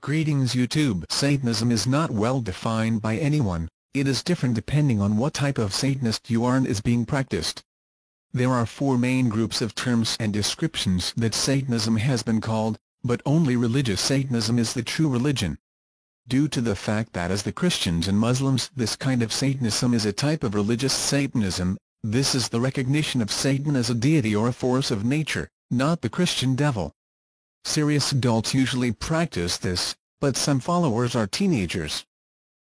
Greetings YouTube. Satanism is not well defined by anyone. It is different depending on what type of Satanist you are and is being practiced. There are four main groups of terms and descriptions that Satanism has been called, but only religious Satanism is the true religion. Due to the fact that as the Christians and Muslims this kind of Satanism is a type of religious Satanism, this is the recognition of Satan as a deity or a force of nature, not the Christian devil. Serious adults usually practice this, but some followers are teenagers.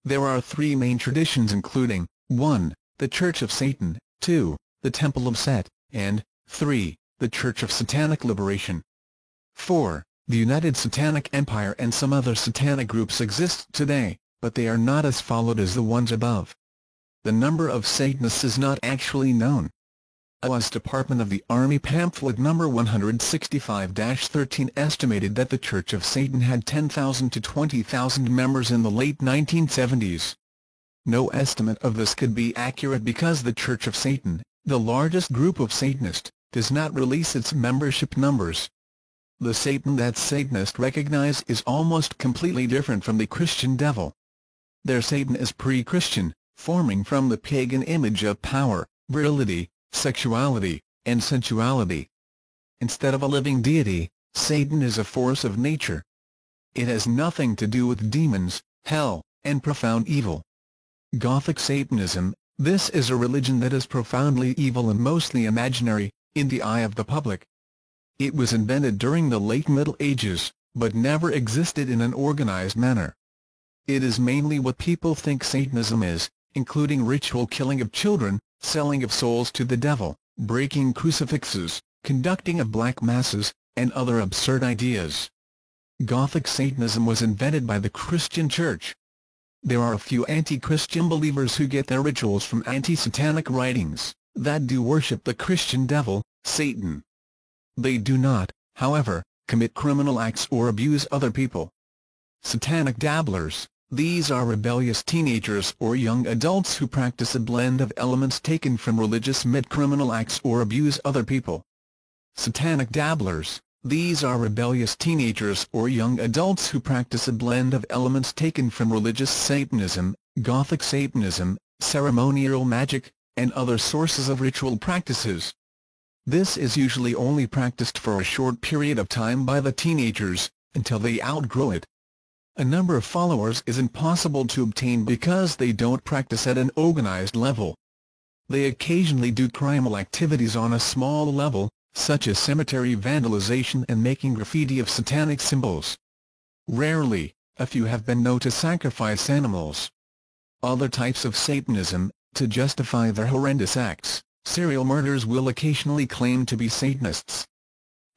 There are three main traditions including 1. The Church of Satan, 2. The Temple of Set, and 3. The Church of Satanic Liberation. 4. The United Satanic Empire and some other satanic groups exist today, but they are not as followed as the ones above. The number of Satanists is not actually known. U.S. Department of the Army pamphlet number 165-13 estimated that the Church of Satan had 10,000 to 20,000 members in the late 1970s. No estimate of this could be accurate because the Church of Satan, the largest group of Satanists, does not release its membership numbers. The Satan that Satanists recognize is almost completely different from the Christian devil. Their Satan is pre-Christian, forming from the pagan image of power, virility, sexuality, and sensuality. Instead of a living deity, Satan is a force of nature. It has nothing to do with demons, hell, and profound evil. Gothic Satanism, this is a religion that is profoundly evil and mostly imaginary, in the eye of the public. It was invented during the late Middle Ages, but never existed in an organized manner. It is mainly what people think Satanism is, including ritual killing of children, selling of souls to the devil, breaking crucifixes, conducting of black masses, and other absurd ideas. Gothic Satanism was invented by the Christian Church. There are a few anti-Christian believers who get their rituals from anti-satanic writings, that do worship the Christian devil, Satan. They do not, however, commit criminal acts or abuse other people. Satanic dabblers. These are rebellious teenagers or young adults who practice a blend of elements taken from religious myth, criminal acts or abuse other people. Satanic dabblers. These are rebellious teenagers or young adults who practice a blend of elements taken from religious Satanism, Gothic Satanism, ceremonial magic, and other sources of ritual practices. This is usually only practiced for a short period of time by the teenagers, until they outgrow it. A number of followers is impossible to obtain because they don't practice at an organized level. They occasionally do criminal activities on a small level, such as cemetery vandalization and making graffiti of satanic symbols. Rarely, a few have been known to sacrifice animals. Other types of Satanism, to justify their horrendous acts, serial murderers will occasionally claim to be Satanists.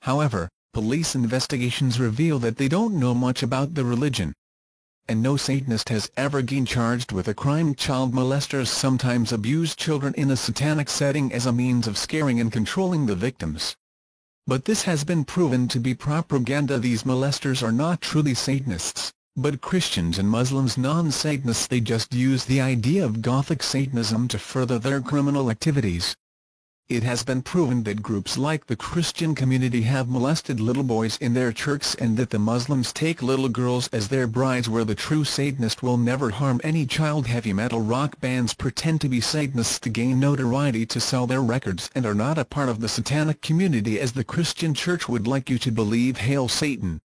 However, police investigations reveal that they don't know much about the religion. And no Satanist has ever been charged with a crime. Child molesters sometimes abuse children in a satanic setting as a means of scaring and controlling the victims. But this has been proven to be propaganda. These molesters are not truly Satanists, but Christians and Muslims non-Satanists. They just use the idea of Gothic Satanism to further their criminal activities. It has been proven that groups like the Christian community have molested little boys in their churches and that the Muslims take little girls as their brides, where the true Satanist will never harm any child. Heavy metal rock bands pretend to be Satanists to gain notoriety, to sell their records, and are not a part of the satanic community as the Christian Church would like you to believe. Hail Satan!